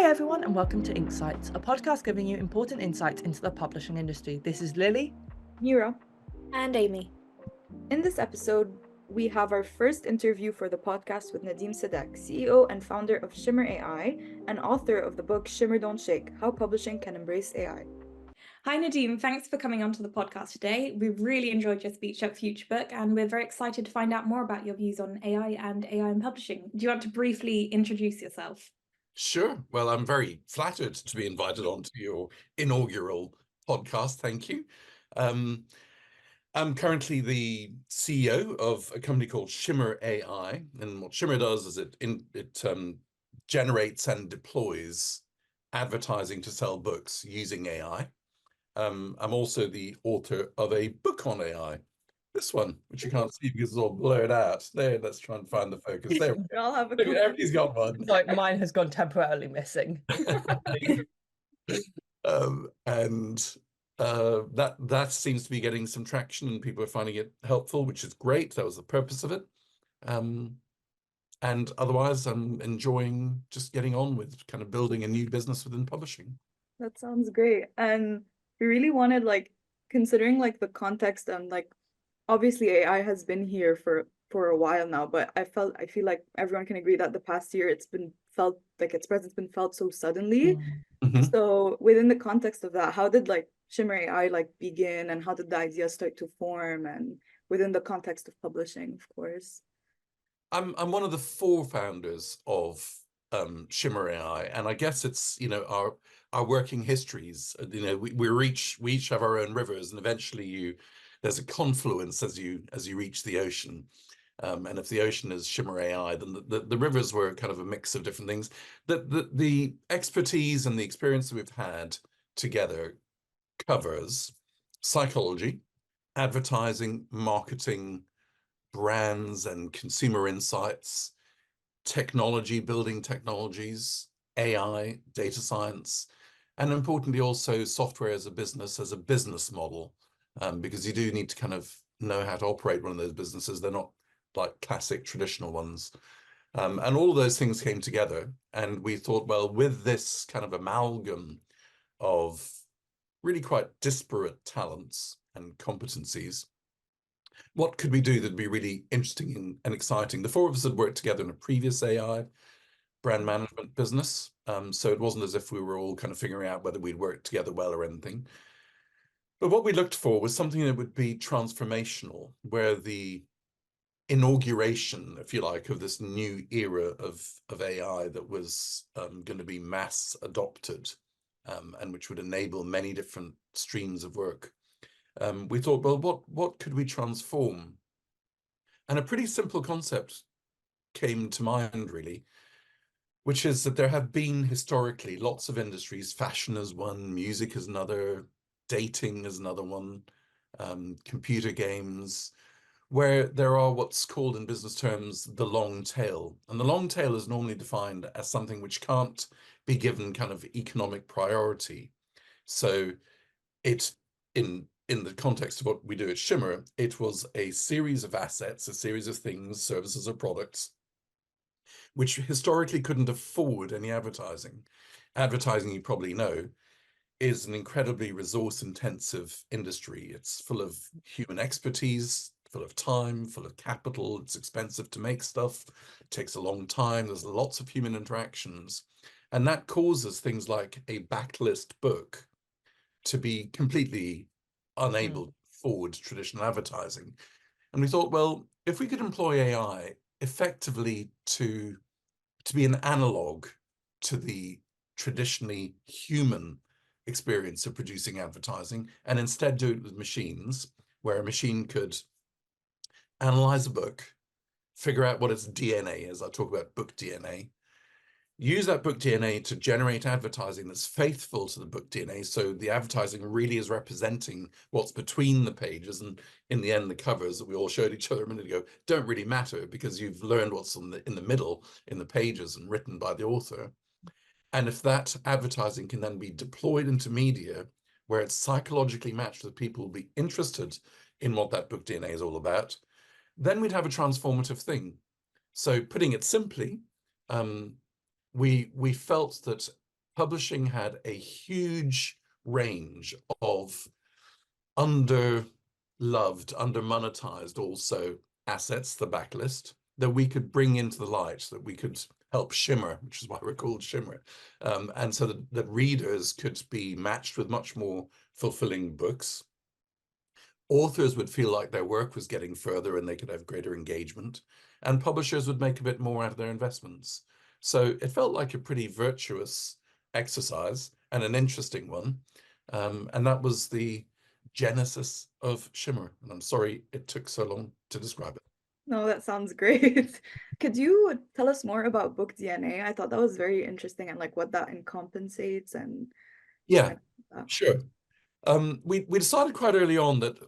Hi everyone and welcome to Inksights, a podcast giving you important insights into the publishing industry. This is Lily, Mira, and Amy. In this episode, we have our first interview for the podcast with Nadim Sadek, CEO and founder of Shimmer AI and author of the book Shimmer Don't Shake: How Publishing Can Embrace AI. Hi Nadim, thanks for coming onto the podcast today. We've really enjoyed your speech at Future Book and we're very excited to find out more about your views on AI and AI in publishing. Do you want to briefly introduce yourself? Sure. Well, I'm very flattered to be invited onto your inaugural podcast. Thank you. I'm currently the CEO of a company called Shimmer AI, and what Shimmer does is it generates and deploys advertising to sell books using AI. I'm also the author of a book on AI. This one, which you can't see because it's all blurred out. There, let's try and find the focus. There, I'll have a everybody's got one. Like mine has gone temporarily missing. That seems to be getting some traction and people are finding it helpful, which is great. That was the purpose of it. And otherwise, I'm enjoying just getting on with kind of building a new business within publishing. That sounds great. And we really wanted, considering the context and obviously AI has been here for a while now, but I feel like everyone can agree that the past year its presence been felt so suddenly. Mm-hmm. So within the context of that, how did Shimmer AI begin, and how did the idea start to form, and within the context of publishing, of course? I'm one of the 4 founders of Shimmer AI, and I guess it's our working histories. We each have our own rivers, and eventually there's a confluence as you reach the ocean. And if the ocean is Shimmer AI, then the rivers were kind of a mix of different things. The expertise and the experience that we've had together covers psychology, advertising, marketing, brands and consumer insights, technology, building technologies, AI, data science, and importantly also software as a business model, because you do need to kind of know how to operate one of those businesses. They're not like classic traditional ones. And all of those things came together, and we thought, well, with this kind of amalgam of really quite disparate talents and competencies, what could we do that'd be really interesting and exciting? The 4 of us had worked together in a previous AI brand management business, so it wasn't as if we were all kind of figuring out whether we'd work together well or anything. But what we looked for was something that would be transformational, where the inauguration, if you like, of this new era of AI that was going to be mass adopted, and which would enable many different streams of work. We thought, well, what could we transform? And a pretty simple concept came to mind, really, which is that there have been historically lots of industries. Fashion is one, music is another, dating is another one, computer games, where there are what's called in business terms the long tail. And the long tail is normally defined as something which can't be given kind of economic priority. So in the context of what we do at Shimmer, it was a series of assets, a series of things, services or products, which historically couldn't afford any advertising. Advertising, you probably know, is an incredibly resource-intensive industry. It's full of human expertise, full of time, full of capital. It's expensive to make stuff. It takes a long time. There's lots of human interactions. And that causes things like a backlist book to be completely unable to afford traditional advertising. And we thought, well, if we could employ AI effectively to be an analog to the traditionally human experience of producing advertising, and instead do it with machines, where a machine could analyze a book, figure out what its DNA is. I'll talk about book DNA. Use that book DNA to generate advertising that's faithful to the book DNA, so the advertising really is representing what's between the pages, and in the end the covers that we all showed each other a minute ago don't really matter, because you've learned what's in the middle in the pages and written by the author. And if that advertising can then be deployed into media where it's psychologically matched with people who will be interested in what that book DNA is all about, then we'd have a transformative thing. So putting it simply, we felt that publishing had a huge range of under-loved, under-monetized also assets, the backlist, that we could bring into the light, that we could help shimmer, which is why we're called Shimmer. And so that readers could be matched with much more fulfilling books. Authors would feel like their work was getting further and they could have greater engagement, and publishers would make a bit more out of their investments. So it felt like a pretty virtuous exercise and an interesting one. And that was the genesis of Shimmer. And I'm sorry it took so long to describe it. No, that sounds great. Could you tell us more about book DNA? I thought that was very interesting, and like what that encompasses and Yeah, that. sure. We decided quite early on that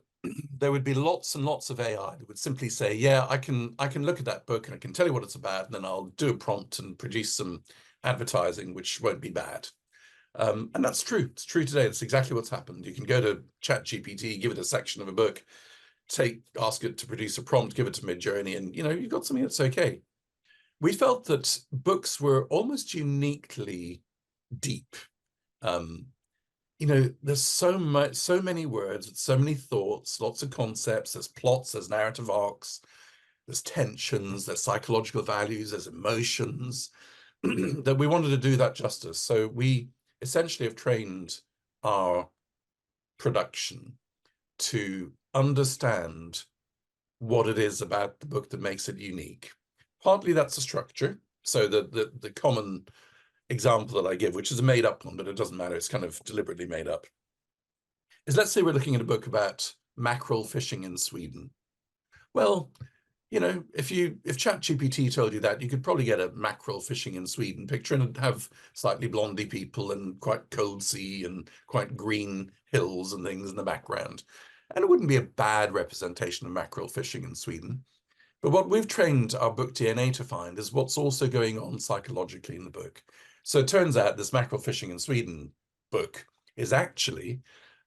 there would be lots and lots of AI that would simply say, yeah, I can look at that book and I can tell you what it's about, and then I'll do a prompt and produce some advertising, which won't be bad. And that's true. It's true today. That's exactly what's happened. You can go to ChatGPT, give it a section of a book, ask it to produce a prompt, give it to Midjourney, and you've got something that's okay. We felt that books were almost uniquely deep. There's so many words, so many thoughts, lots of concepts, there's plots, there's narrative arcs, there's tensions, there's psychological values, there's emotions, that we wanted to do that justice. So we essentially have trained our production to understand what it is about the book that makes it unique. Partly that's a structure. So the common example that I give, which is a made-up one, but it doesn't matter, it's kind of deliberately made up, is let's say we're looking at a book about mackerel fishing in Sweden. Well, if ChatGPT told you that, you could probably get a mackerel fishing in Sweden picture, and it'd have slightly blondie people and quite cold sea and quite green hills and things in the background. And it wouldn't be a bad representation of mackerel fishing in Sweden. But what we've trained our book DNA to find is what's also going on psychologically in the book. So it turns out this mackerel fishing in Sweden book is actually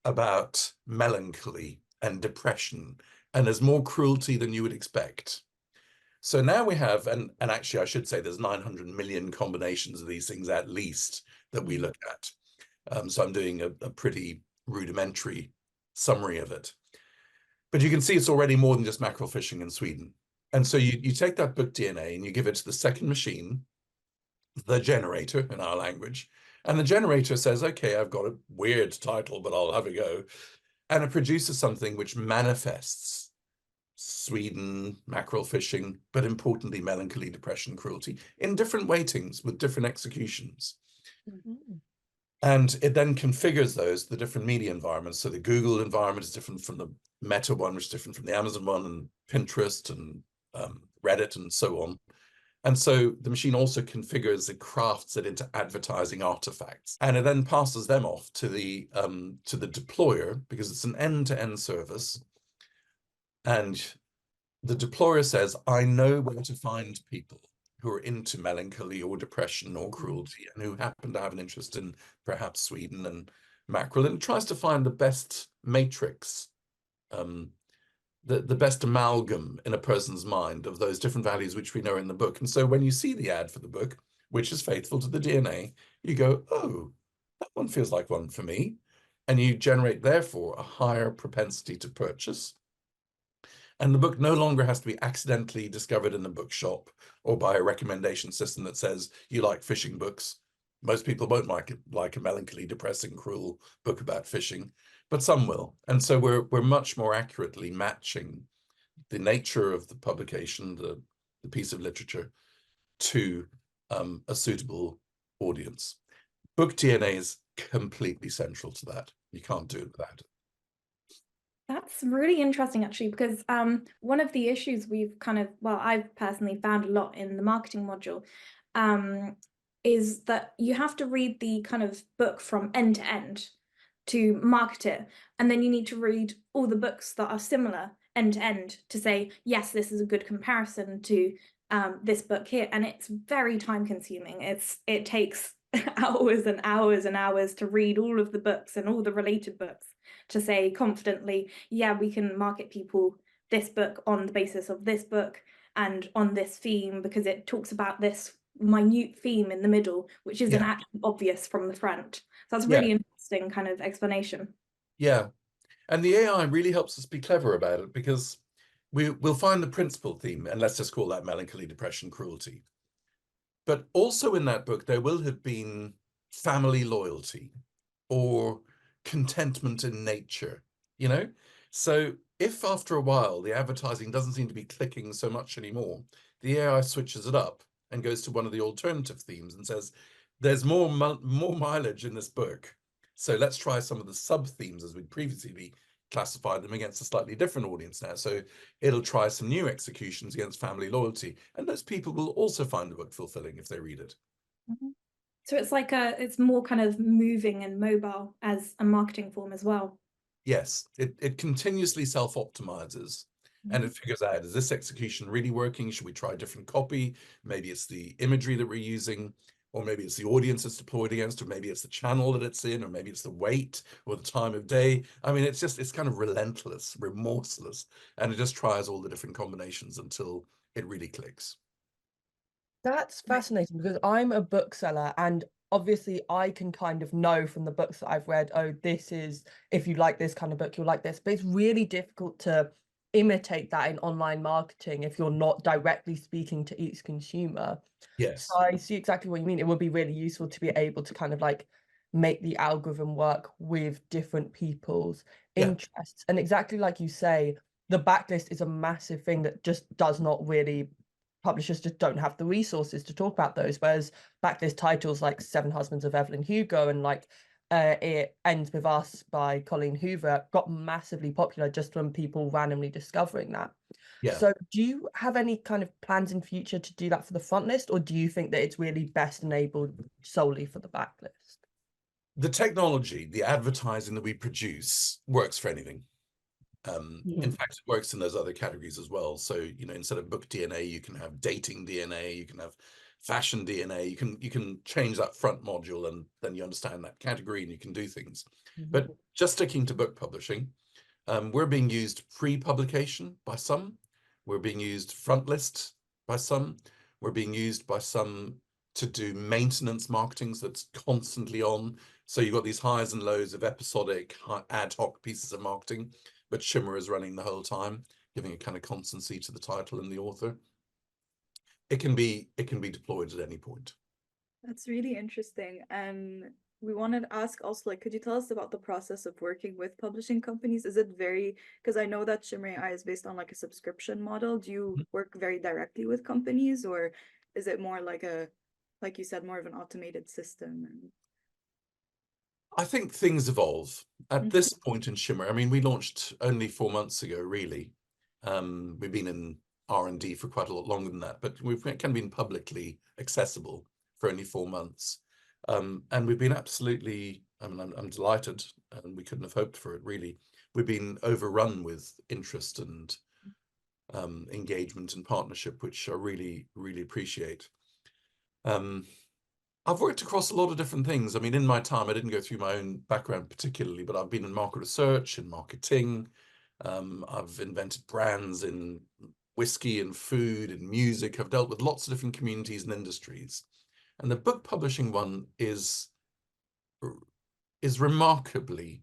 about melancholy and depression, and there's more cruelty than you would expect. So now we have, and actually I should say there's 900 million combinations of these things at least that we look at. So I'm doing a pretty rudimentary summary of it. But you can see it's already more than just mackerel fishing in Sweden. And so you take that book DNA and you give it to the second machine, the generator in our language, and the generator says, okay, I've got a weird title, but I'll have a go. And it produces something which manifests Sweden, mackerel fishing, but importantly, melancholy, depression, cruelty, in different weightings with different executions. Mm-hmm. And it then configures the different media environments. So the Google environment is different from the Meta one, which is different from the Amazon one, and Pinterest and Reddit and so on. And so the machine also configures, it crafts it into advertising artifacts, and it then passes them off to the deployer, because it's an end-to-end service. And the deployer says, I know where to find people who are into melancholy or depression or cruelty and who happen to have an interest in perhaps Sweden and mackerel, and tries to find the best matrix, the best amalgam in a person's mind of those different values which we know in the book. And so when you see the ad for the book, which is faithful to the DNA, you go, oh, that one feels like one for me. And you generate, therefore, a higher propensity to purchase. And the book no longer has to be accidentally discovered in a bookshop or by a recommendation system that says you like fishing books. Most people won't like a melancholy, depressing, cruel book about fishing, but some will. And so we're much more accurately matching the nature of the publication, the piece of literature, to a suitable audience. Book DNA is completely central to that. You can't do it without it. That's really interesting, actually, because one of the issues we've I've personally found a lot in the marketing module is that you have to read the kind of book from end to end to market it. And then you need to read all the books that are similar end to end to say, yes, this is a good comparison to this book here. And it's very time consuming. It takes hours and hours and hours to read all of the books and all the related books to say confidently, yeah, we can market people this book on the basis of this book and on this theme because it talks about this minute theme in the middle, which isn't Yeah, actually obvious from the front. So that's a yeah, really interesting kind of explanation. yeah. And the AI really helps us be clever about it, because we'll find the principal theme, and let's just call that melancholy, depression, cruelty. But also in that book, there will have been family loyalty or contentment in nature, you know? So if after a while the advertising doesn't seem to be clicking so much anymore, the AI switches it up and goes to one of the alternative themes and says, there's more mileage in this book. So let's try some of the sub themes as we previously classified them against a slightly different audience now. So it'll try some new executions against family loyalty. And those people will also find the book fulfilling if they read it. Mhm. So it's like it's more kind of moving and mobile as a marketing form as well. Yes, it continuously self-optimizes, and it figures out, is this execution really working? Should we try a different copy? Maybe it's the imagery that we're using, or maybe it's the audience it's deployed against, or maybe it's the channel that it's in, or maybe it's the weight or the time of day. I mean, it's kind of relentless, remorseless, and it just tries all the different combinations until it really clicks. That's fascinating, because I'm a bookseller, and obviously I can kind of know from the books that I've read, oh, this is, if you like this kind of book, you'll like this. But it's really difficult to imitate that in online marketing if you're not directly speaking to each consumer. So Yes. I see exactly what you mean. It would be really useful to be able to kind of like make the algorithm work with different people's Yeah. interests. And exactly like you say, the backlist is a massive thing that just does not really, publishers just don't have the resources to talk about those. Whereas backlist titles like Seven Husbands of Evelyn Hugo and like It Ends With Us by Colleen Hoover got massively popular just from people randomly discovering that. Yeah. So do you have any kind of plans in future to do that for the front list, or do you think that it's really best enabled solely for the backlist? The technology, the advertising that we produce works for anything. In fact, it works in those other categories as well. So, you know, instead of book DNA, you can have dating DNA, you can have fashion DNA, you can change that front module, and then you understand that category and you can do things. But just sticking to book publishing, we're being used pre-publication by some, we're being used front list by some, we're being used by some to do maintenance marketing that's constantly on. So you've got these highs and lows of episodic, ad hoc pieces of marketing, but Shimmer is running the whole time, giving a kind of constancy to the title and the author. It can be deployed at any point. That's really interesting. And we wanted to ask also, like, could you tell us about the process of working with publishing companies? Is it very, because I know that Shimmer AI is based on like a subscription model. Do you work very directly with companies, or is it more like a, like you said, more of an automated system? And I think things evolve. At this point in Shimmer, I mean, we launched only 4 months ago, really. We've been in R&D for quite a lot longer than that, but we've kind of been publicly accessible for only 4 months. And we've been absolutely, I mean, I'm delighted, and we couldn't have hoped for it, really. We've been overrun with interest and engagement and partnership, which I really, really appreciate. I've worked across a lot of different things. I mean, in my time, I didn't go through my own background particularly, but I've been in market research and marketing. I've invented brands in whiskey and food and music. I've dealt with lots of different communities and industries. And the book publishing one is remarkably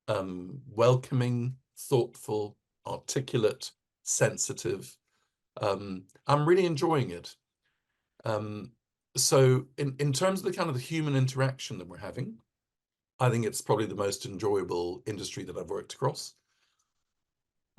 welcoming, thoughtful, articulate, sensitive. I'm really enjoying it. So in terms of the kind of the human interaction that we're having, I think it's probably the most enjoyable industry that I've worked across.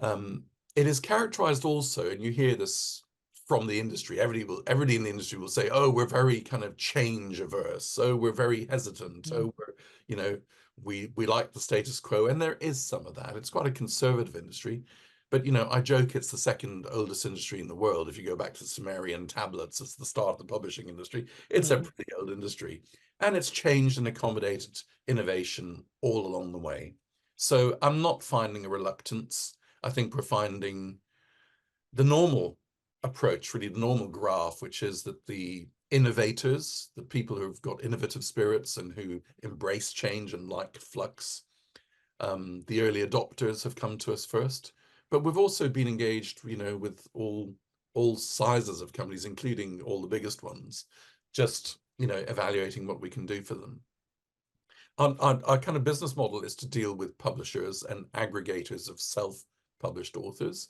It is characterized also, and you hear this from the industry, everybody in the industry will say, oh, we're very kind of change averse, oh, we're very hesitant, oh, we're, you know, we like the status quo, and there is some of that. It's quite a conservative industry. But, you know, I joke it's the second oldest industry in the world. If you go back to Sumerian tablets, it's the start of the publishing industry. It's a pretty old industry. And it's changed and accommodated innovation all along the way. So I'm not finding a reluctance. I think we're finding the normal approach, really the normal graph, which is that the innovators, the people who've got innovative spirits and who embrace change and like flux, the early adopters have come to us first. But we've also been engaged, you know, with all all sizes of companies, including all the biggest ones, just, you know, evaluating what we can do for them. Our kind of business model is to deal with publishers and aggregators of self-published authors,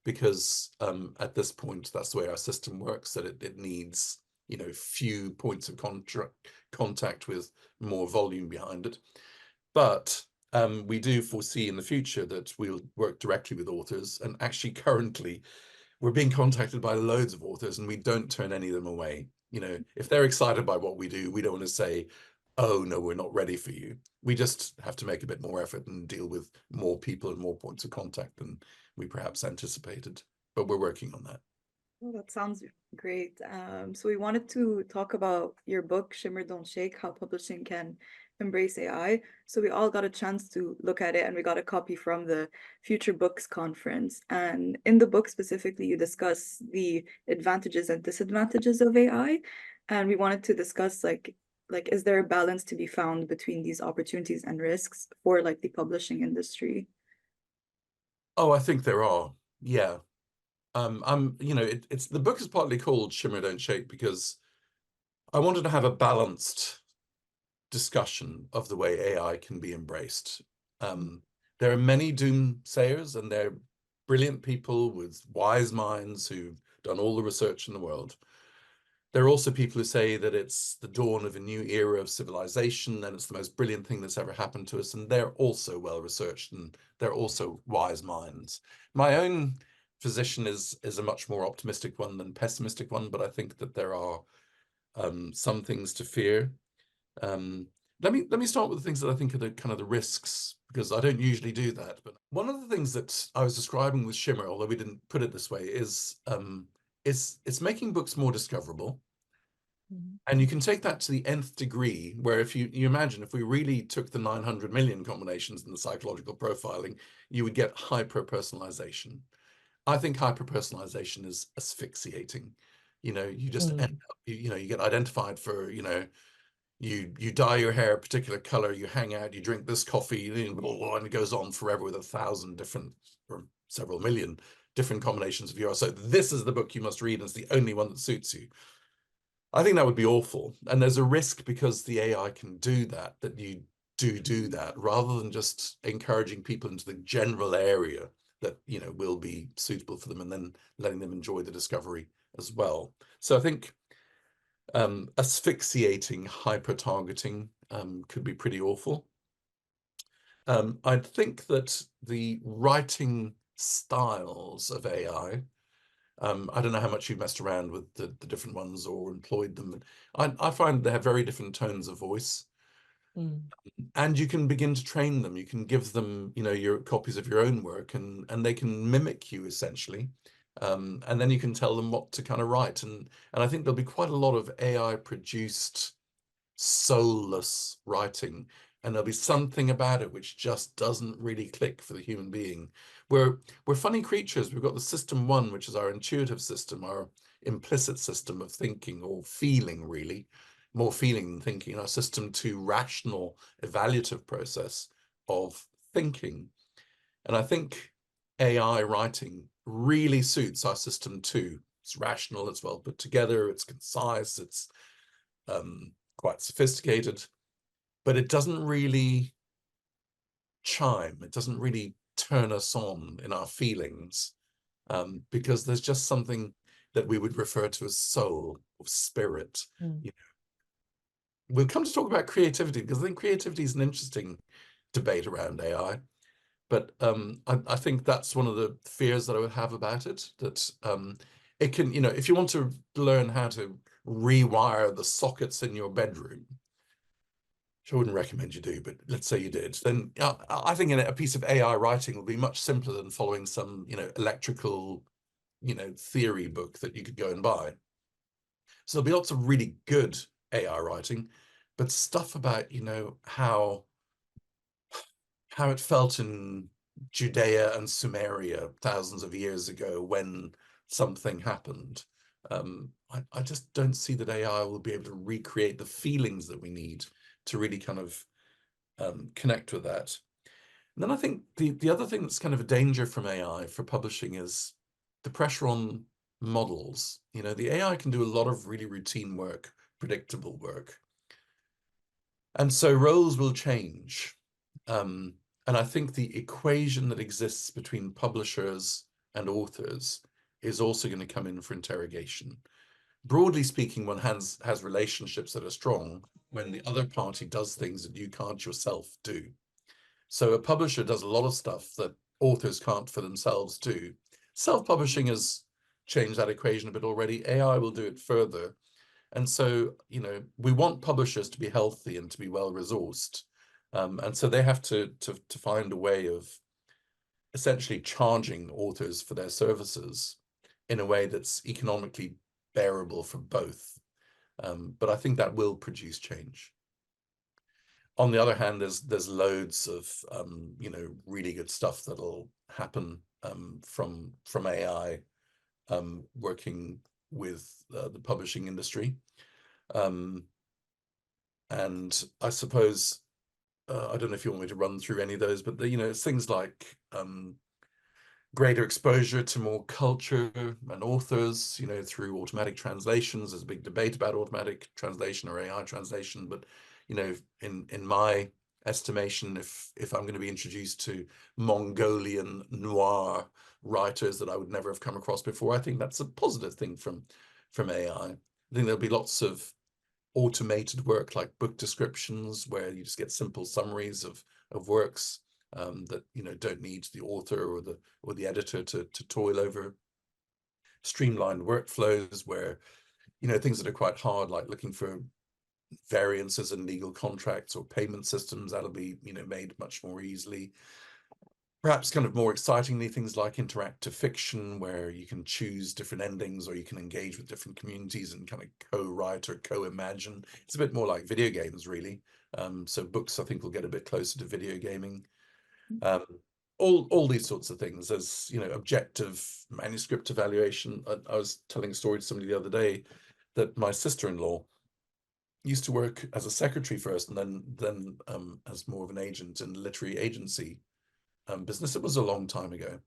because at this point, that's the way our system works, that it needs, you know, few points of contact with more volume behind it. But we do foresee in the future that we'll work directly with authors, and actually currently we're being contacted by loads of authors and we don't turn any of them away. You know, if they're excited by what we do, we don't want to say, oh no, we're not ready for you. We just have to make a bit more effort and deal with more people and more points of contact than we perhaps anticipated, but we're working on that. Oh, that sounds great. So we wanted to talk about your book, Shimmer Don't Shake, How Publishing Can Embrace AI. So we all got a chance to look at it, and we got a copy from the Future Books conference. And in the book specifically, you discuss the advantages and disadvantages of AI. And we wanted to discuss like is there a balance to be found between these opportunities and risks for like the publishing industry? Oh, I think there are. Yeah. You know, it's the book is partly called Shimmer Don't Shake because I wanted to have a balanced discussion of the way AI can be embraced. There are many doomsayers, and they're brilliant people with wise minds who've done all the research in the world. There are also people who say that it's the dawn of a new era of civilization and it's the most brilliant thing that's ever happened to us, and they're also well researched and they're also wise minds. My own position is a much more optimistic one than pessimistic one, but I think that there are some things to fear. Let me start with the things that I think are the kind of the risks, because I don't usually do that. But one of the things that I was describing with Shimmer, although we didn't put it this way, is it's making books more discoverable. And you can take that to the nth degree, where if you imagine if we really took the 900 million combinations in the psychological profiling, you would get hyper-personalization. I think hyper-personalization is asphyxiating. You know, you just end up, you know, you get identified for, you know, you dye your hair a particular color, you hang out, you drink this coffee, and it goes on forever with 1,000 different or several million different combinations of yours. So this is the book you must read, and it's the only one that suits you. I think that would be awful. And there's a risk, because the AI can do that, that you do that, rather than just encouraging people into the general area that, you know, will be suitable for them, and then letting them enjoy the discovery as well. So I think asphyxiating hyper-targeting could be pretty awful. I think that the writing styles of AI, I don't know how much you've messed around with the different ones or employed them, but I find they have very different tones of voice. And you can begin to train them. You can give them, you know, your copies of your own work, and they can mimic you essentially. And then you can tell them what to kind of write. And I think there'll be quite a lot of AI produced soulless writing, and there'll be something about it which just doesn't really click for the human being. We're funny creatures. We've got the system one, which is our intuitive system, our implicit system of thinking or feeling, really more feeling than thinking. Our system two, rational evaluative process of thinking. And I think AI writing really suits our system two. It's rational, it's well put together, it's concise, it's quite sophisticated, but it doesn't really chime. It doesn't really turn us on in our feelings, because there's just something that we would refer to as soul or spirit. You know, we'll come to talk about creativity, because I think creativity is an interesting debate around AI. But I think that's one of the fears that I would have about it, that it can, you know, if you want to learn how to rewire the sockets in your bedroom, which I wouldn't recommend you do, but let's say you did, then I think a piece of AI writing will be much simpler than following some, you know, electrical, you know, theory book that you could go and buy. So there'll be lots of really good AI writing, but stuff about, you know, how it felt in Judea and Sumeria thousands of years ago when something happened. I just don't see that AI will be able to recreate the feelings that we need to really kind of connect with that. And then I think the other thing that's kind of a danger from AI for publishing is the pressure on models. You know, the AI can do a lot of really routine work, predictable work. And so roles will change. And I think the equation that exists between publishers and authors is also going to come in for interrogation. Broadly speaking, one has relationships that are strong when the other party does things that you can't yourself do. So a publisher does a lot of stuff that authors can't for themselves do. Self-publishing has changed that equation a bit already. AI will do it further. And so, you know, we want publishers to be healthy and to be well-resourced. And so they have to find a way of essentially charging authors for their services in a way that's economically bearable for both. But I think that will produce change. On the other hand, there's loads of you know, really good stuff that'll happen from AI working with the publishing industry. And I suppose I don't know if you want me to run through any of those, but you know, it's things like greater exposure to more culture and authors, you know, through automatic translations. There's a big debate about automatic translation or AI translation, but you know, in my estimation, if I'm going to be introduced to Mongolian noir writers that I would never have come across before, I think that's a positive thing from AI. I think there'll be lots of automated work like book descriptions where you just get simple summaries of works that, you know, don't need the author or the editor to toil over. Streamlined workflows where, you know, things that are quite hard, like looking for variances in legal contracts or payment systems, that'll be, you know, made much more easily. Perhaps kind of more excitingly, things like interactive fiction, where you can choose different endings or you can engage with different communities and kind of co-write or co-imagine. It's a bit more like video games, really. So books, I think, will get a bit closer to video gaming. All these sorts of things. There's, you know, objective manuscript evaluation. I was telling a story to somebody the other day that my sister-in-law used to work as a secretary first, and then as more of an agent in the literary agency business. It was a long time ago,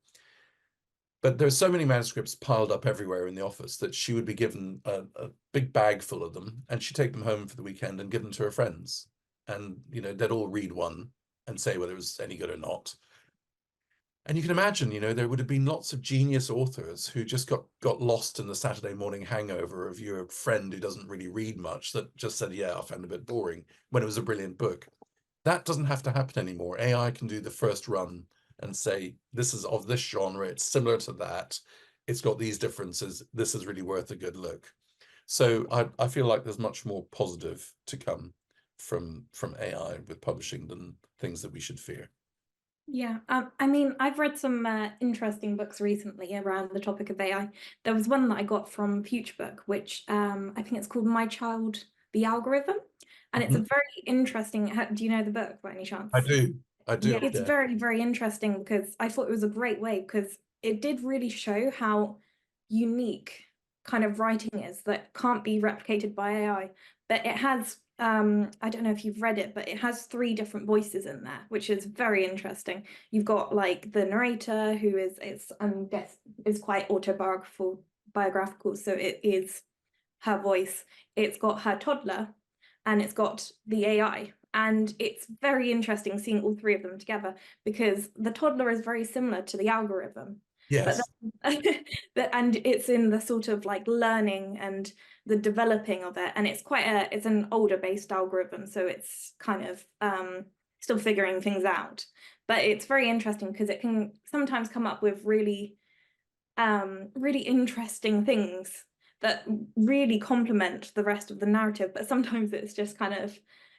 but there's so many manuscripts piled up everywhere in the office that she would be given a big bag full of them, and she'd take them home for the weekend and give them to her friends, and you know, they'd all read one and say whether it was any good or not. And you can imagine, you know, there would have been lots of genius authors who just got lost in the Saturday morning hangover of your friend who doesn't really read much that just said, yeah, I found it a bit boring, when it was a brilliant book. That doesn't have to happen anymore. AI can do the first run and say, this is of this genre, it's similar to that, it's got these differences, this is really worth a good look. So I feel like there's much more positive to come from AI with publishing than things that we should fear. Yeah, I mean, I've read some interesting books recently around the topic of AI. There was one that I got from FutureBook, which I think it's called My Child, the Algorithm. And it's a very interesting, do you know the book by any chance? I do. Yeah, it's Yeah. very, very interesting because I thought it was a great way, because it did really show how unique kind of writing is that can't be replicated by AI. But it has, I don't know if you've read it, but it has 3 different voices in there, which is very interesting. You've got like the narrator, who is quite biographical, so it is her voice. It's got her toddler, and it's got the AI. And it's very interesting seeing all 3 of them together, because the toddler is very similar to the algorithm. Yes. But and it's in the sort of like learning and the developing of it. And it's it's an older based algorithm. So it's kind of still figuring things out. But it's very interesting because it can sometimes come up with really, really interesting things that really complement the rest of the narrative, but sometimes it's just kind of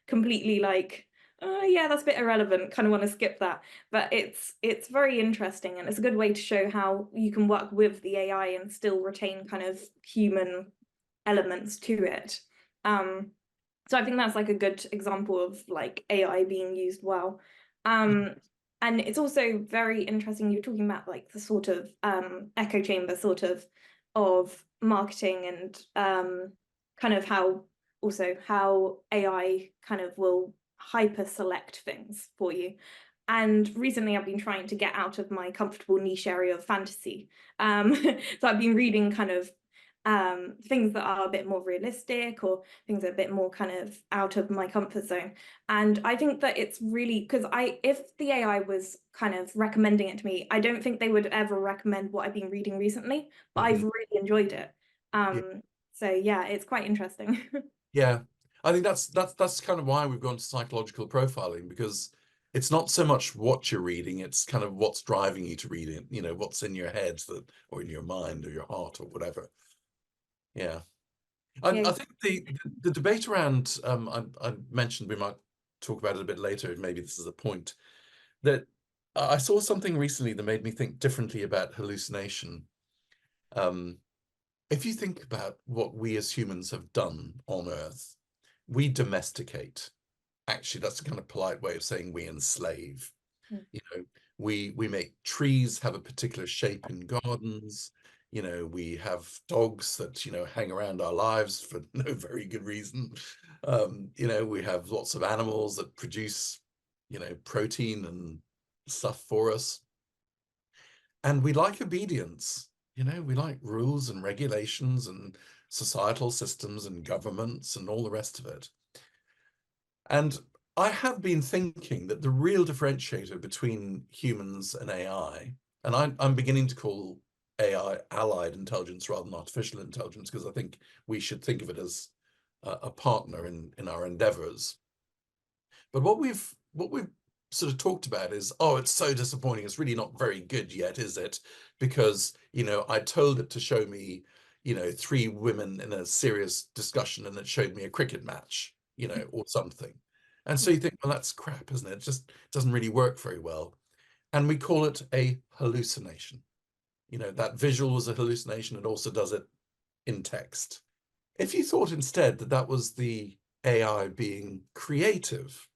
completely like, oh yeah, that's a bit irrelevant, kind of want to skip that. But it's very interesting, and it's a good way to show how you can work with the AI and still retain kind of human elements to it. So I think that's like a good example of like AI being used well. And it's also very interesting, you're talking about like the sort of echo chamber sort of marketing, and kind of how AI kind of will hyper select things for you. And recently I've been trying to get out of my comfortable niche area of fantasy. So I've been reading kind of things that are a bit more realistic, or things that are a bit more kind of out of my comfort zone. And I think that it's really, because if the AI was kind of recommending it to me, I don't think they would ever recommend what I've been reading recently, but I've really enjoyed it. So yeah, it's quite interesting. Yeah, I think that's kind of why we've gone to psychological profiling, because it's not so much what you're reading, it's kind of what's driving you to read it, you know, what's in your head that, or in your mind or your heart or whatever. Yeah. I Yeah. think the debate around, I mentioned we might talk about it a bit later, maybe this is a point, that I saw something recently that made me think differently about hallucination. If you think about what we as humans have done on Earth, we domesticate. Actually, that's a kind of polite way of saying we enslave. You know, we make trees have a particular shape in gardens. You know, we have dogs that, you know, hang around our lives for no very good reason. You know, we have lots of animals that produce, you know, protein and stuff for us. And we like obedience. You know, we like rules and regulations and societal systems and governments and all the rest of it. And I have been thinking that the real differentiator between humans and AI, and I'm beginning to call AI allied intelligence rather than artificial intelligence, because I think we should think of it as a partner in our endeavors. But what we've sort of talked about is, oh, it's so disappointing. It's really not very good yet, is it? Because, you know, I told it to show me, you know, 3 women in a serious discussion, and it showed me a cricket match, you know, or something. And so you think, well, that's crap, isn't it? It just doesn't really work very well. And we call it a hallucination. You know, that visual was a hallucination. It also does it in text. If you thought instead that that was the AI being creative,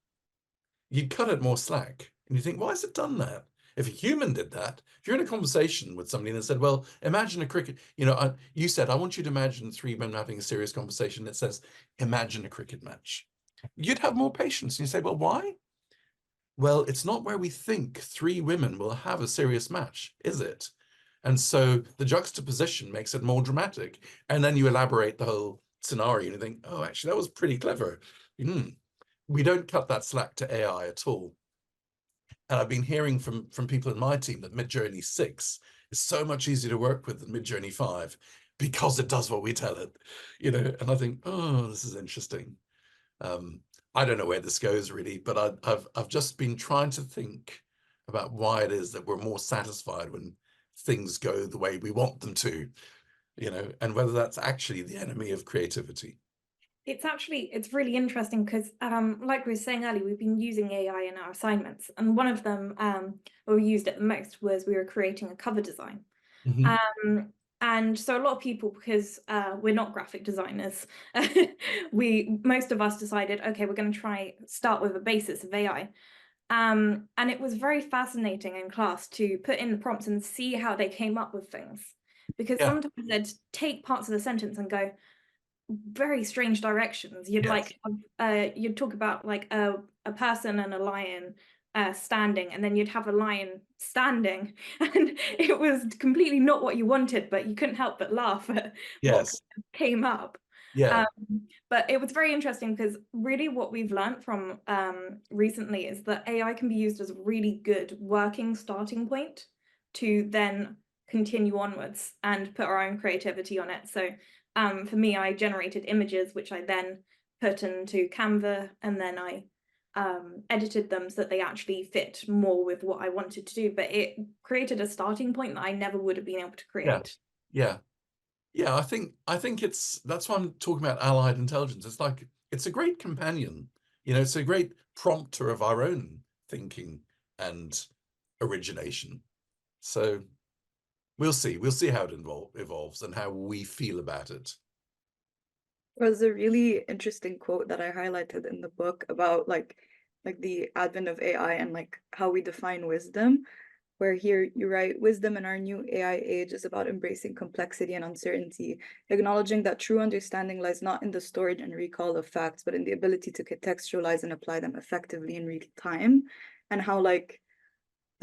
you'd cut it more slack. And you think, why has it done that? If a human did that, if you're in a conversation with somebody and they said, well, imagine a cricket, you know, you said, I want you to imagine 3 men having a serious conversation. It says, imagine a cricket match. You'd have more patience. And you say, well, why? Well, it's not where we think 3 women will have a serious match, is it? And so the juxtaposition makes it more dramatic. And then you elaborate the whole scenario and you think, oh, actually, that was pretty clever. We don't cut that slack to AI at all. And I've been hearing from people in my team that Midjourney 6 is so much easier to work with than Midjourney 5 because it does what we tell it, you know. And I think, oh, this is interesting. I don't know where this goes really, but I've just been trying to think about why it is that we're more satisfied when things go the way we want them to, you know, and whether that's actually the enemy of creativity. It's really interesting because like we were saying earlier, we've been using AI in our assignments, and one of them where we used it the most was we were creating a cover design. And so a lot of people, because we're not graphic designers, most of us decided, okay, we're going to start with a basis of AI. And it was very fascinating in class to put in the prompts and see how they came up with things, because sometimes they'd take parts of the sentence and go very strange directions. You'd you'd talk about like a person and a lion standing, and then you'd have a lion standing, and it was completely not what you wanted, but you couldn't help but laugh at what came up. But it was very interesting because really what we've learned from recently is that AI can be used as a really good working starting point to then continue onwards and put our own creativity on it. So for me, I generated images, which I then put into Canva, and then I edited them so that they actually fit more with what I wanted to do. But it created a starting point that I never would have been able to create. Yeah, I think that's why I'm talking about allied intelligence. It's like, it's a great companion, you know, it's a great prompter of our own thinking and origination. So we'll see how it evolves and how we feel about it. There's a really interesting quote that I highlighted in the book about like the advent of AI and like how we define wisdom, where here you write, wisdom in our new AI age is about embracing complexity and uncertainty, acknowledging that true understanding lies not in the storage and recall of facts, but in the ability to contextualize and apply them effectively in real time. And how like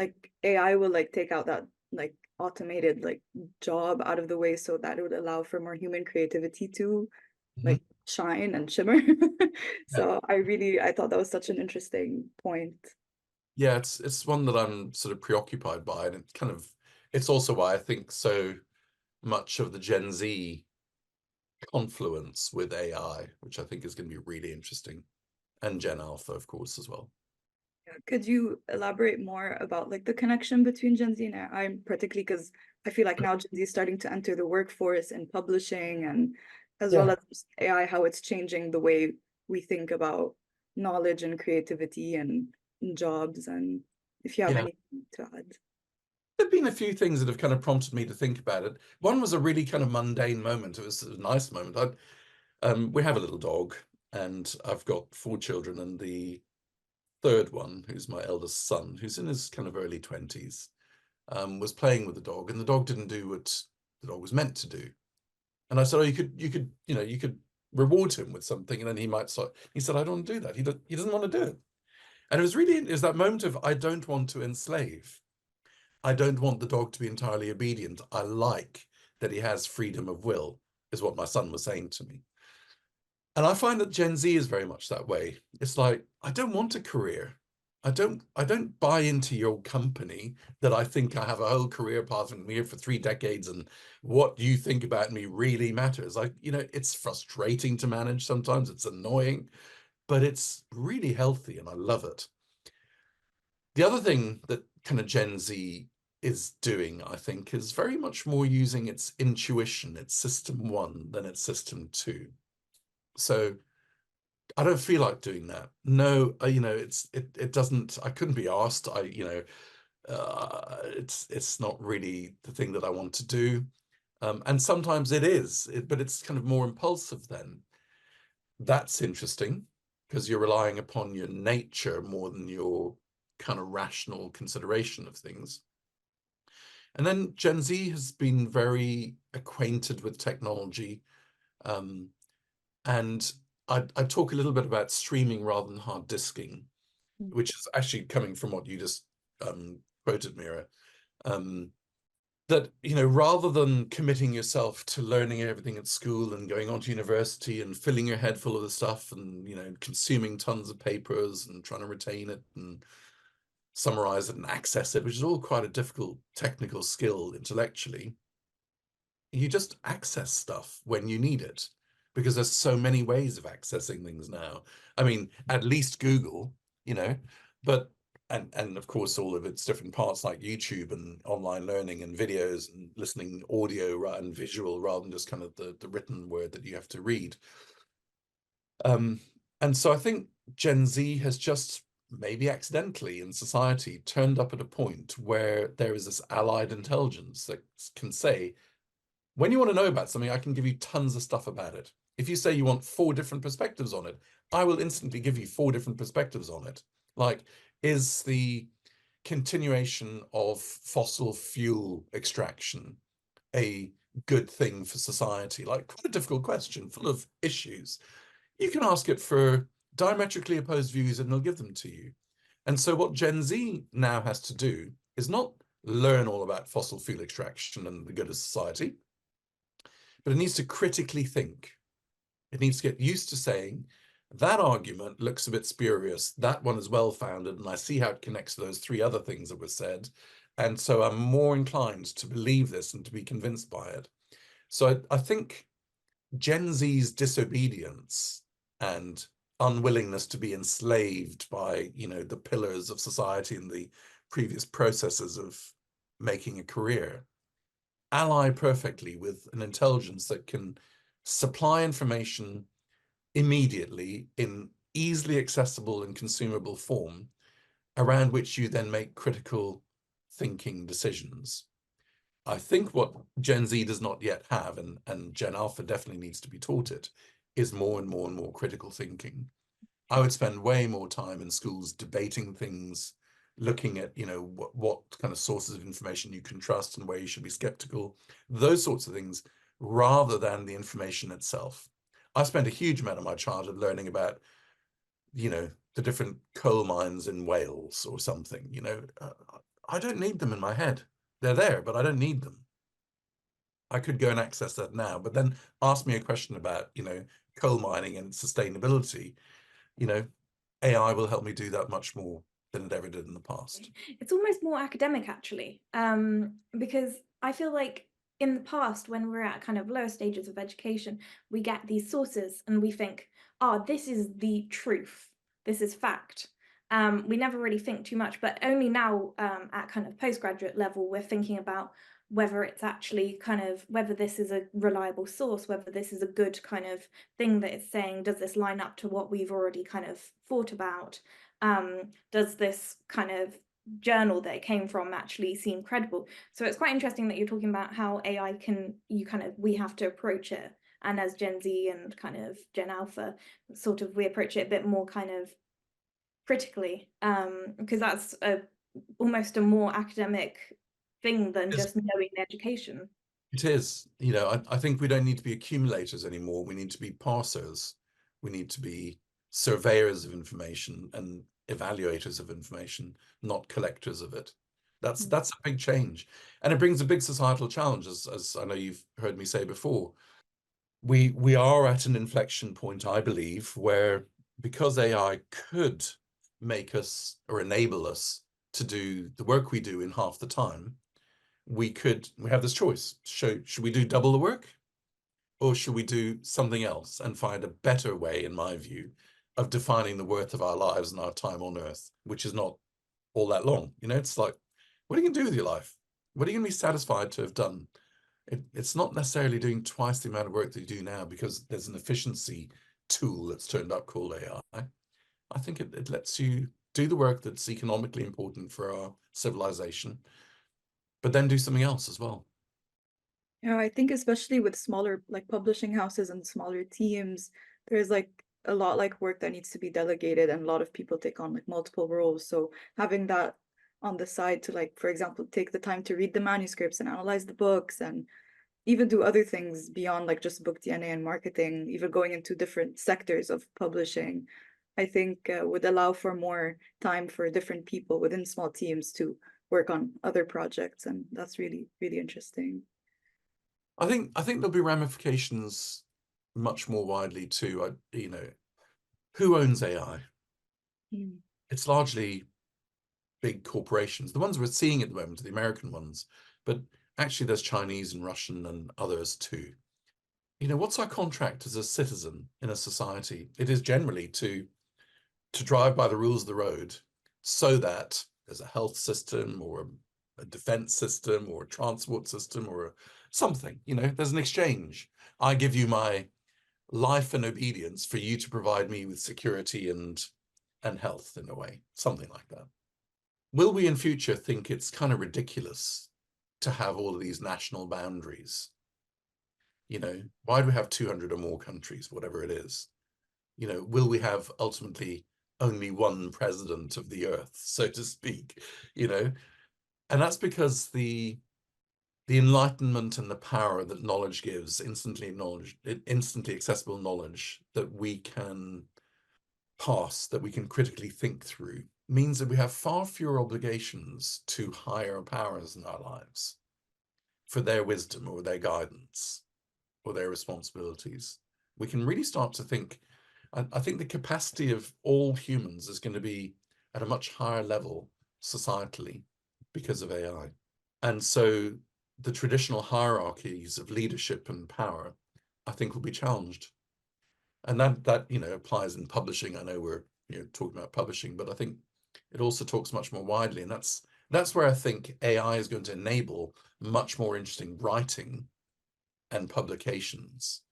like AI will like take out that like automated like job out of the way so that it would allow for more human creativity to like shine and shimmer. So I thought that was such an interesting point. Yeah, it's one that I'm sort of preoccupied by, and it's also why I think so much of the Gen Z confluence with AI, which I think is going to be really interesting, and Gen Alpha, of course, as well. Could you elaborate more about like the connection between Gen Z and AI, particularly because I feel like now Gen Z is starting to enter the workforce and publishing, and as well as AI, how it's changing the way we think about knowledge and creativity and jobs, and if you have anything to add. There've been a few things that have kind of prompted me to think about it. One was a really kind of mundane moment. It was a nice moment. We have a little dog, and I've got 4 children, and the third one, who's my eldest son, who's in his kind of early 20s, was playing with the dog, and the dog didn't do what the dog was meant to do. And I said, oh, you could reward him with something, and then he might start. He said, I don't want to do that. He doesn't want to do it. And it was that moment of, I don't want to enslave. I don't want the dog to be entirely obedient. I like that he has freedom of will, is what my son was saying to me. And I find that Gen Z is very much that way. It's like, I don't want a career. I don't buy into your company that I think I have a whole career path and I'm here for 3 decades and what you think about me really matters. It's frustrating to manage sometimes, it's annoying, but it's really healthy and I love it. The other thing that kind of Gen Z is doing, I think, is very much more using its intuition, its system 1 than its system 2. So I don't feel like doing that. No, it doesn't, I couldn't be asked. It's not really the thing that I want to do. And sometimes it is, but it's kind of more impulsive then. That's interesting because you're relying upon your nature more than your kind of rational consideration of things. And then Gen Z has been very acquainted with technology. And I talk a little bit about streaming rather than hard disking, which is actually coming from what you just quoted, Mira. That, rather than committing yourself to learning everything at school and going on to university and filling your head full of the stuff and, consuming tons of papers and trying to retain it and summarize it and access it, which is all quite a difficult technical skill intellectually, you just access stuff when you need it. Because there's so many ways of accessing things now. I mean, at least Google, but and of course all of its different parts like YouTube and online learning and videos and listening audio and visual rather than just kind of the written word that you have to read. And so I think Gen Z has just maybe accidentally in society turned up at a point where there is this allied intelligence that can say, when you want to know about something, I can give you tons of stuff about it. If you say you want 4 different perspectives on it, I will instantly give you 4 different perspectives on it. Like, is the continuation of fossil fuel extraction a good thing for society? Like, quite a difficult question, full of issues. You can ask it for diametrically opposed views and it'll give them to you. And so what Gen Z now has to do is not learn all about fossil fuel extraction and the good of society, but it needs to critically think. It needs to get used to saying, that argument looks a bit spurious, that one is well-founded, and I see how it connects to those 3 other things that were said. And so I'm more inclined to believe this and to be convinced by it. So I think Gen Z's disobedience and unwillingness to be enslaved by, the pillars of society and the previous processes of making a career ally perfectly with an intelligence that can supply information immediately in easily accessible and consumable form around which you then make critical thinking decisions. I think what Gen Z does not yet have, and Gen Alpha definitely needs to be taught it, is more and more and more critical thinking. I would spend way more time in schools debating things, looking at, what kind of sources of information you can trust and where you should be skeptical, those sorts of things, rather than the information itself. I spent a huge amount of my childhood learning about, the different coal mines in Wales or something, I don't need them in my head. They're there, but I don't need them. I could go and access that now, but then ask me a question about, coal mining and sustainability, AI will help me do that much more than it ever did in the past. It's almost more academic, actually, because I feel like in the past, when we're at kind of lower stages of education, we get these sources and we think, oh, this is the truth, this is fact. We never really think too much, but only now at kind of postgraduate level, we're thinking about whether it's actually kind of, whether this is a reliable source, whether this is a good kind of thing that it's saying, does this line up to what we've already kind of thought about? Does this kind of journal that it came from actually seem credible? So it's quite interesting that you're talking about how AI we have to approach it. And as Gen Z and kind of Gen Alpha, sort of we approach it a bit more kind of critically, because that's almost a more academic thing than just knowing education. It is, I think we don't need to be accumulators anymore. We need to be parsers. We need to be surveyors of information and evaluators of information, not collectors of it. That's a big change. And it brings a big societal challenge, as I know you've heard me say before. We are at an inflection point, I believe, where because AI could make us or enable us to do the work we do in half the time, we have this choice. Should we do double the work, or should we do something else and find a better way, in my view, of defining the worth of our lives and our time on earth, which is not all that long. It's like, what are you going to do with your life? What are you going to be satisfied to have done? It's not necessarily doing twice the amount of work that you do now because there's an efficiency tool that's turned up called AI. I think it lets you do the work that's economically important for our civilization, but then do something else as well. I think especially with smaller like publishing houses and smaller teams, there's like a lot like work that needs to be delegated and a lot of people take on like multiple roles. So having that on the side to like, for example, take the time to read the manuscripts and analyze the books and even do other things beyond like just book DNA and marketing, even going into different sectors of publishing, I think would allow for more time for different people within small teams to work on other projects. And that's really, really interesting. I think there'll be ramifications much more widely too. Who owns AI? It's largely big corporations. The ones we're seeing at the moment are the American ones, but actually there's Chinese and Russian and others too. What's our contract as a citizen in a society? It is generally to drive by the rules of the road so that there's a health system or a defense system or a transport system or something, there's an exchange. I give you my life and obedience for you to provide me with security and health in a way, something like that. Will we in future think it's kind of ridiculous to have all of these national boundaries? Why do we have 200 or more countries, whatever it is? Will we have ultimately only one president of the earth, so to speak? And that's because the enlightenment and the power that knowledge gives, instantly accessible knowledge that we can pass, that we can critically think through, means that we have far fewer obligations to higher powers in our lives for their wisdom or their guidance or their responsibilities. We can really start to think, I think the capacity of all humans is going to be at a much higher level societally because of AI. And so the traditional hierarchies of leadership and power, I think, will be challenged. And that applies in publishing. I know we're talking about publishing, but I think it also talks much more widely. And that's where I think AI is going to enable much more interesting writing and publications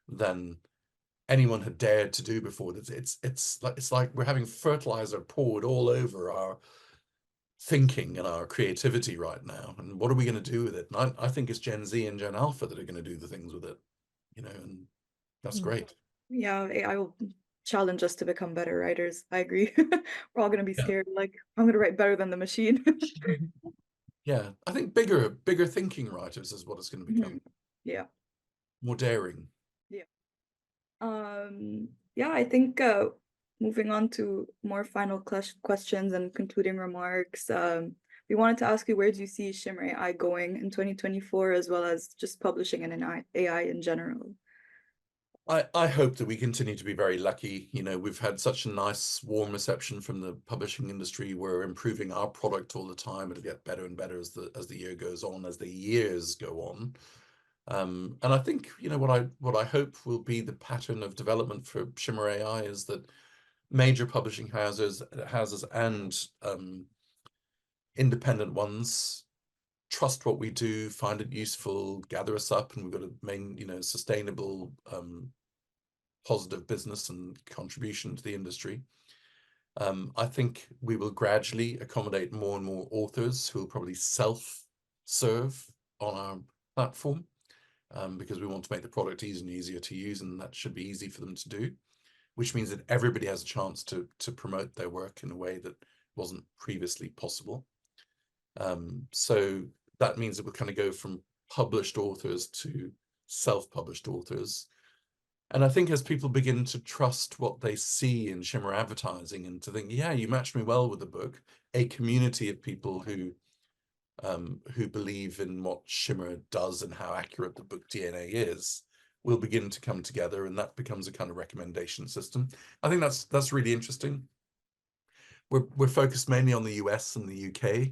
than anyone had dared to do before. It's like we're having fertilizer poured all over our thinking and our creativity right now. And what are we going to do with it? And I think it's Gen Z and Gen Alpha that are going to do the things with it, and that's great. Yeah, AI will challenge us to become better writers. I agree. We're all going to be scared, like, I'm going to write better than the machine. Yeah, I think bigger thinking writers is what it's going to become. Yeah. More daring. Yeah. Yeah, I think moving on to more final questions and concluding remarks. we wanted to ask you, where do you see Shimmer AI going in 2024, as well as just publishing and AI in general? I hope that we continue to be very lucky. You know, we've had such a nice, warm reception from the publishing industry. We're improving our product all the time. It'll get better and better as the year goes on, as the years go on. And I think, you know, what I hope will be the pattern of development for Shimmer AI is that major publishing houses and independent ones trust what we do, find it useful, gather us up, and we've got a main, you know, sustainable, positive business and contribution to the industry. I think we will gradually accommodate more and more authors who will probably self-serve on our platform, because we want to make the product easier and easier to use, and that should be easy for them to do, which means that everybody has a chance to promote their work in a way that wasn't previously possible. So that means that we'll kind of go from published authors to self-published authors. And I think as people begin to trust what they see in Shimmer advertising and to think, yeah, you matched me well with the book, a community of people who believe in what Shimmer does and how accurate the book DNA is, will begin to come together, and that becomes a kind of recommendation system. I think that's really interesting. We're focused mainly on the US and the UK,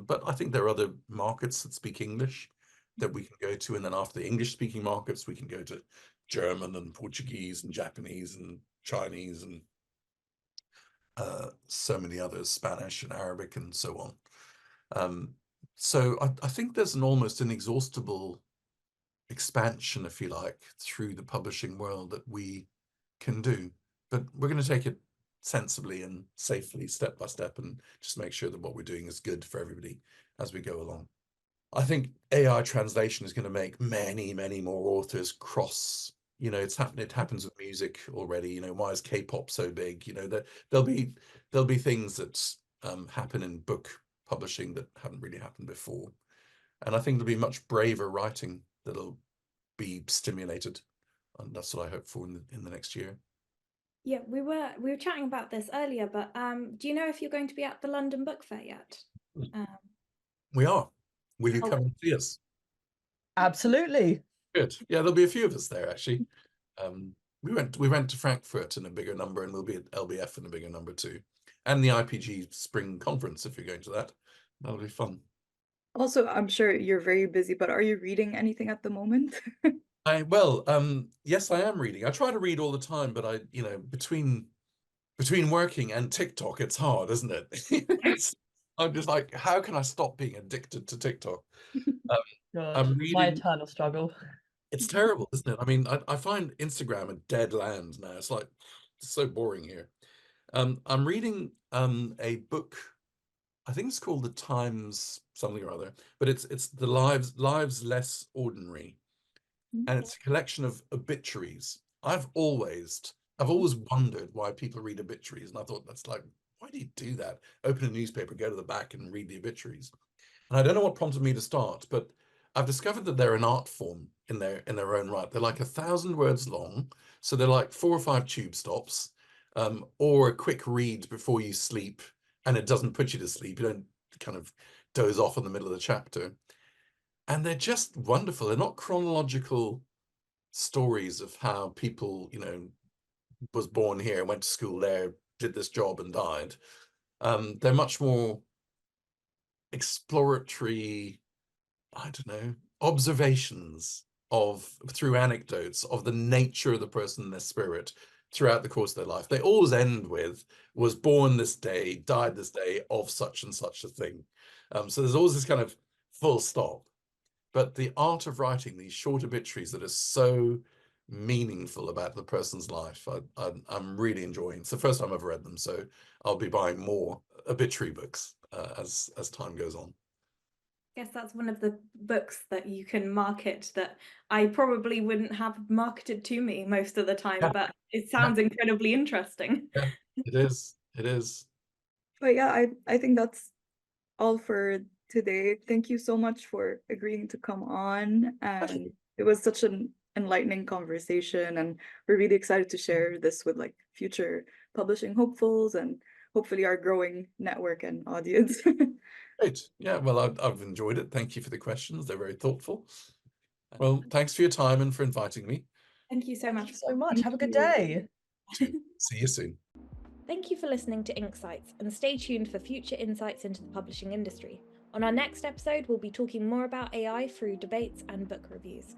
but I think there are other markets that speak English that we can go to, and then after the English-speaking markets, we can go to German and Portuguese and Japanese and Chinese and so many others, Spanish and Arabic and so on. So I think there's an almost inexhaustible expansion, if you like, through the publishing world that we can do, but we're going to take it sensibly and safely, step by step, and just make sure that what we're doing is good for everybody as we go along. I think AI translation is going to make many, many more authors cross, you know, it happens with music already. You know, why is K-pop so big? You know, there'll be things that happen in book publishing that haven't really happened before. And I think there'll be much braver writing that'll be stimulated. And that's what I hope for in the next year. Yeah, we were chatting about this earlier, but do you know if you're going to be at the London Book Fair yet? We are. Will you come and see us? Absolutely. Good. Yeah, there'll be a few of us there actually. We went to Frankfurt in a bigger number, and we'll be at LBF in a bigger number too. And the IPG Spring Conference, if you're going to that. That'll be fun. Also, I'm sure you're very busy, but are you reading anything at the moment? Yes, I am reading. I try to read all the time, but you know, between working and TikTok, it's hard, isn't it? I'm just like, how can I stop being addicted to TikTok? I'm reading. My eternal struggle. It's terrible, isn't it? I mean, I find Instagram a dead land now. It's like, it's so boring here. I'm reading a book. I think it's called The Times something or other, but it's the Lives Less Ordinary. And it's a collection of obituaries. I've always wondered why people read obituaries, and I thought, that's like, why do you do that? Open a newspaper, go to the back and read the obituaries. And I don't know what prompted me to start, but I've discovered that they're an art form in their own right. They're like 1,000 words long, so they're like 4 or 5 tube stops, or a quick read before you sleep, and it doesn't put you to sleep. You don't kind of doze off in the middle of the chapter. And they're just wonderful. They're not chronological stories of how people, you know, was born here, went to school there, did this job and died. They're much more exploratory, I don't know, observations through anecdotes of the nature of the person and their spirit throughout the course of their life. They always end with, was born this day, died this day of such and such a thing. So there's always this kind of full stop. But the art of writing these short obituaries that are so meaningful about the person's life, I'm really enjoying. It's the first time I've ever read them, so I'll be buying more obituary books as time goes on. I guess that's one of the books that you can market that I probably wouldn't have marketed to me most of the time, but it sounds incredibly interesting. Yeah, it is. It is. But yeah, I think that's all for today. Thank you so much for agreeing to come on, and it was such an enlightening conversation, and we're really excited to share this with like future publishing hopefuls and hopefully our growing network and audience. Great. Yeah, well, I've enjoyed it. Thank you for the questions. They're very thoughtful. Well, thanks for your time and for inviting me. Thank you so Thank much. you so much. Thank Have a good you. day. See you soon. Thank you for listening to Inksights, and stay tuned for future insights into the publishing industry. On our next episode, we'll be talking more about AI through debates and book reviews.